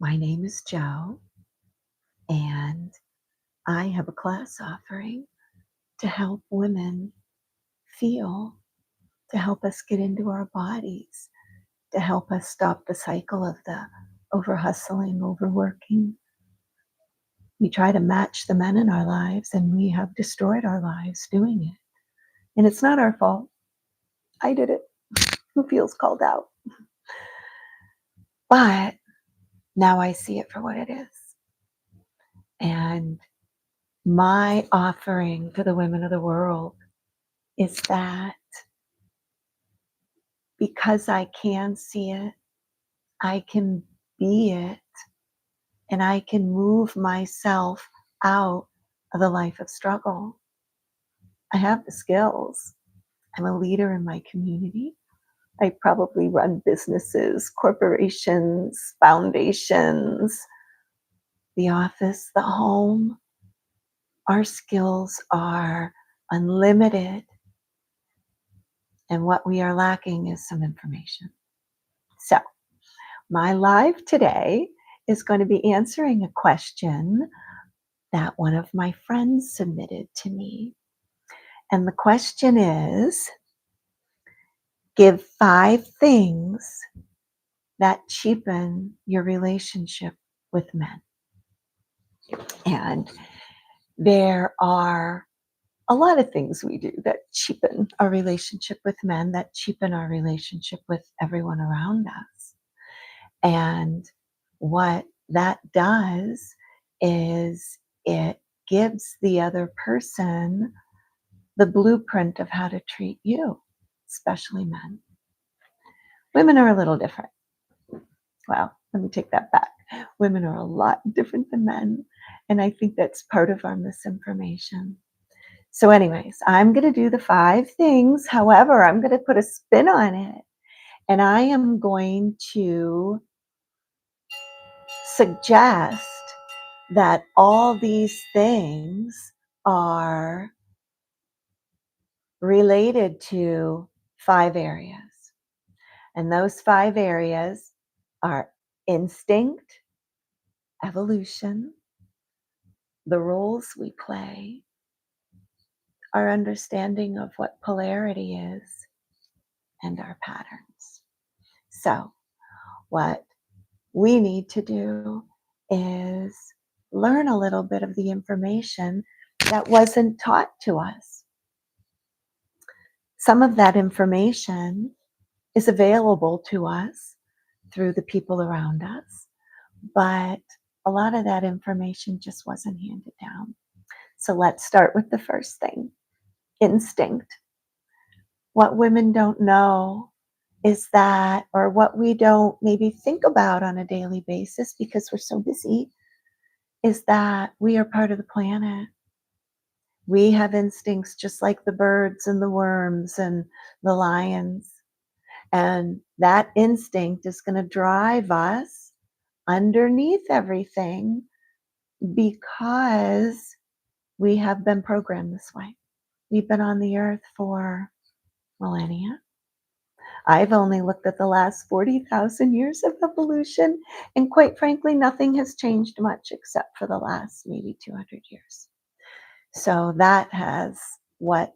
My name is Jo, and I have a class offering to help women feel, to help us get into our bodies, to help us stop the cycle of the over hustling, overworking. We try to match the men in our lives, and we have destroyed our lives doing it. And it's not our fault. I did it. Who feels called out? But now I see it for what it is. And my offering to the women of the world is that because I can see it, I can be it, and I can move myself out of the life of struggle. I have the skills. I'm a leader in my community. I probably run businesses, corporations, foundations, the office, the home. Our skills are unlimited, and what we are lacking is some information. So, my live today is going to be answering a question that one of my friends submitted to me. And the question is, give 5 things that cheapen your relationship with men. And there are a lot of things we do that cheapen our relationship with men, that cheapen our relationship with everyone around us. And what that does is it gives the other person the blueprint of how to treat you, especially men. Women are a little different. Well, let me take that back. Women are a lot different than men, and I think that's part of our misinformation. So anyways, I'm going to do the 5 things. However, I'm going to put a spin on it, and I am going to suggest that all these things are related to 5 areas. And those 5 areas are instinct, evolution, the roles we play, our understanding of what polarity is, and our patterns. So, what we need to do is learn a little bit of the information that wasn't taught to us. Some of that information is available to us through the people around us, but a lot of that information just wasn't handed down. So let's start with the first thing, instinct. What women don't know is that, or what we don't maybe think about on a daily basis because we're so busy, is that we are part of the planet. We have instincts just like the birds and the worms and the lions. And that instinct is going to drive us underneath everything because we have been programmed this way. We've been on the earth for millennia. I've only looked at the last 40,000 years of evolution, and quite frankly, nothing has changed much except for the last maybe 200 years. So that has what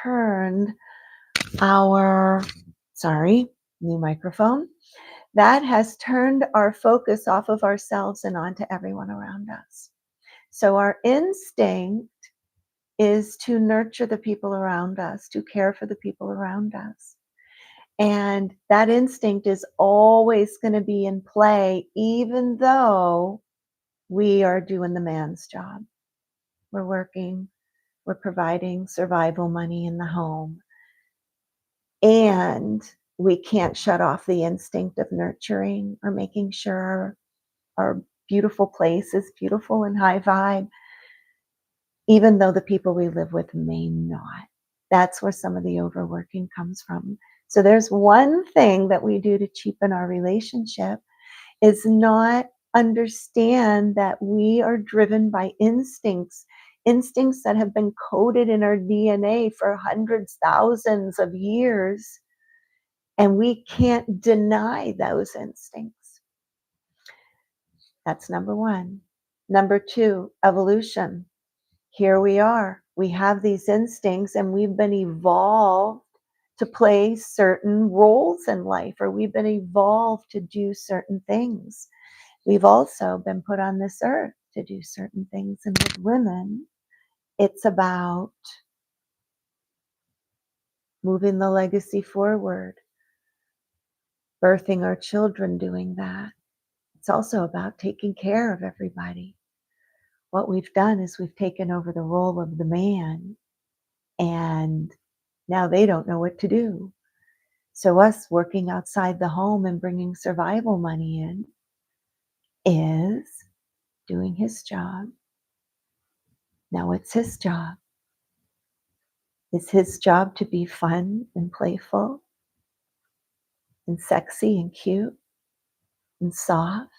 turned our, new microphone. That has turned our focus off of ourselves and onto everyone around us. So our instinct is to nurture the people around us, to care for the people around us. And that instinct is always going to be in play, even though we are doing the man's job. We're working, we're providing survival money in the home. And we can't shut off the instinct of nurturing or making sure our beautiful place is beautiful and high vibe, even though the people we live with may not. That's where some of the overworking comes from. So there's one thing that we do to cheapen our relationship is not understand that we are driven by instincts that have been coded in our DNA for hundreds, thousands of years. And we can't deny those instincts. That's number one. Number two, evolution. Here we are. We have these instincts and we've been evolved to play certain roles in life, or we've been evolved to do certain things. We've also been put on this earth to do certain things. And with women, it's about moving the legacy forward, birthing our children, doing that. It's also about taking care of everybody. What we've done is we've taken over the role of the man, and now they don't know what to do. So us working outside the home and bringing survival money in is doing his job. Now it's his job. It's his job to be fun and playful and sexy and cute and soft.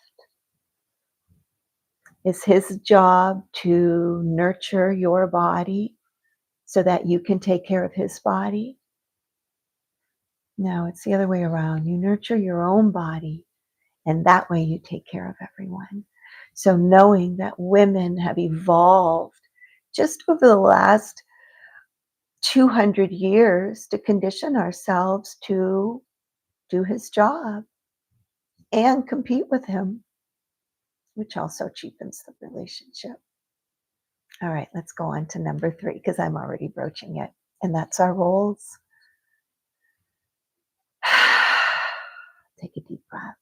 It's his job to nurture your body so that you can take care of his body. No, it's the other way around. You nurture your own body, and that way you take care of everyone. So knowing that women have evolved just over the last 200 years to condition ourselves to do his job and compete with him, which also cheapens the relationship. All right, let's go on to number three because I'm already broaching it, and that's our roles. Take a deep breath.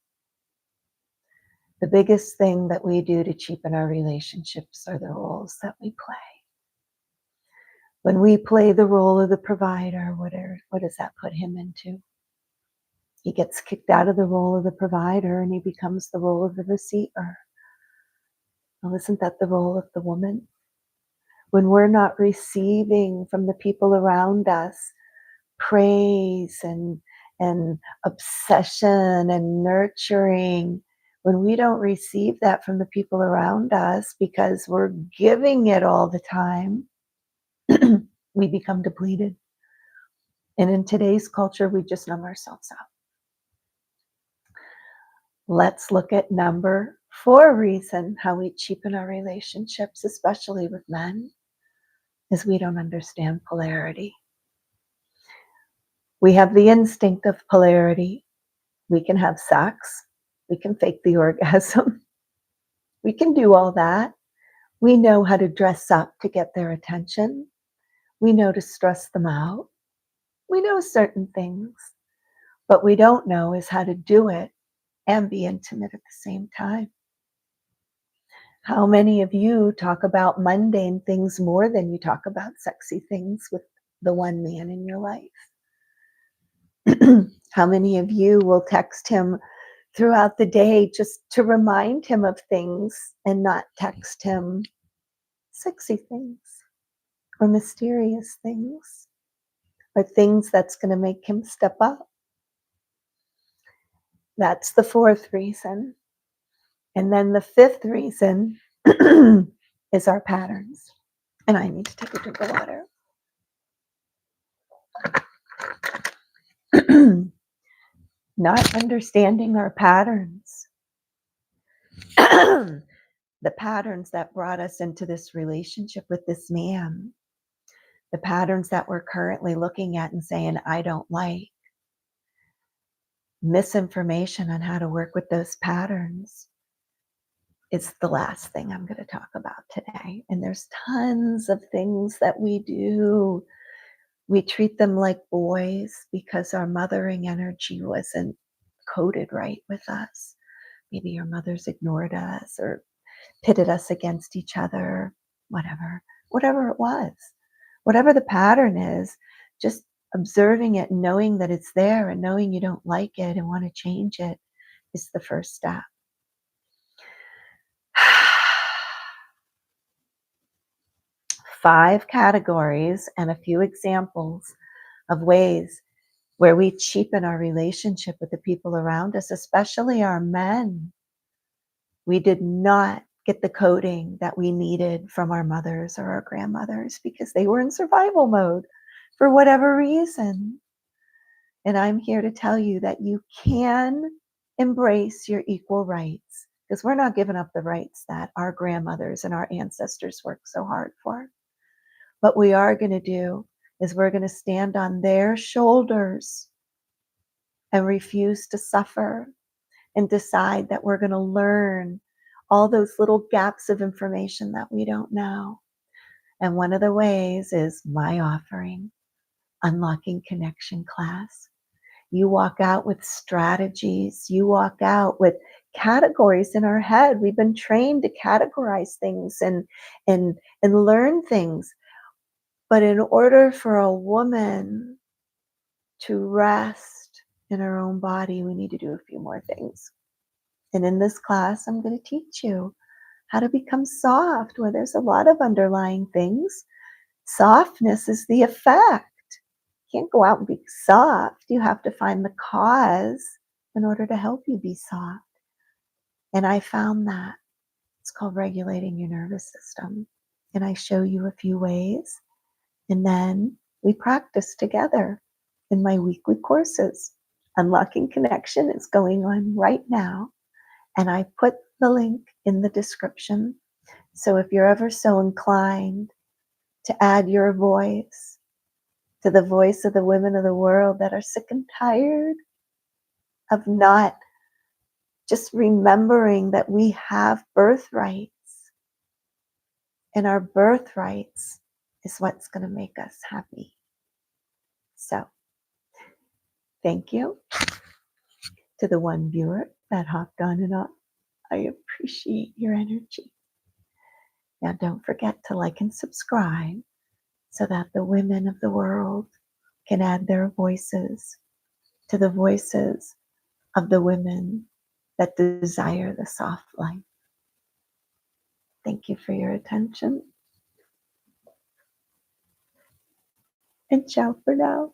The biggest thing that we do to cheapen our relationships are the roles that we play. When we play the role of the provider, what does that put him into? He gets kicked out of the role of the provider and he becomes the role of the receiver. Well, isn't that the role of the woman? When we're not receiving from the people around us praise and obsession and nurturing, when we don't receive that from the people around us because we're giving it all the time, we become depleted. And in today's culture, we just numb ourselves out. Let's look at number four reason how we cheapen our relationships, especially with men, is we don't understand polarity. We have the instinct of polarity. We can have sex. We can fake the orgasm. We can do all that. We know how to dress up to get their attention. We know to stress them out. We know certain things. What we don't know is how to do it and be intimate at the same time. How many of you talk about mundane things more than you talk about sexy things with the one man in your life? How many of you will text him throughout the day just to remind him of things and not text him sexy things or mysterious things or things that's going to make him step up? That's the fourth reason. And then the fifth reason is our patterns. And I need to take a drink of water. Not understanding our patterns. The patterns that brought us into this relationship with this man. The patterns that we're currently looking at and saying, I don't like. Misinformation on how to work with those patterns is the last thing I'm going to talk about today. And there's tons of things that we do. We treat them like boys because our mothering energy wasn't coded right with us. Maybe our mothers ignored us or pitted us against each other, whatever it was. Whatever the pattern is, just observing it, knowing that it's there and knowing you don't like it and want to change it is the first step. 5 categories and a few examples of ways where we cheapen our relationship with the people around us, especially our men. We did not get the coding that we needed from our mothers or our grandmothers because they were in survival mode for whatever reason. And I'm here to tell you that you can embrace your equal rights. because we're not giving up the rights that our grandmothers and our ancestors worked so hard for. What we are going to do is we're going to stand on their shoulders and refuse to suffer and decide that we're going to learn all those little gaps of information that we don't know. And one of the ways is my offering, Unlocking Connection class. You walk out with strategies. You walk out with categories in our head. We've been trained to categorize things and learn things. But in order for a woman to rest in her own body, we need to do a few more things. And in this class, I'm going to teach you how to become soft, where there's a lot of underlying things. Softness is the effect. You can't go out and be soft. You have to find the cause in order to help you be soft. And I found that. It's called regulating your nervous system. And I show you a few ways. And then we practice together in my weekly courses. Unlocking Connection is going on right now. And I put the link in the description. So if you're ever so inclined to add your voice to the voice of the women of the world that are sick and tired of not just remembering that we have birthrights, and our birthrights is what's going to make us happy. So, thank you to the one viewer that hopped on and off. I appreciate your energy. Now, don't forget to like and subscribe so that the women of the world can add their voices to the voices of the women that desire the soft life. Thank you for your attention. And ciao for now.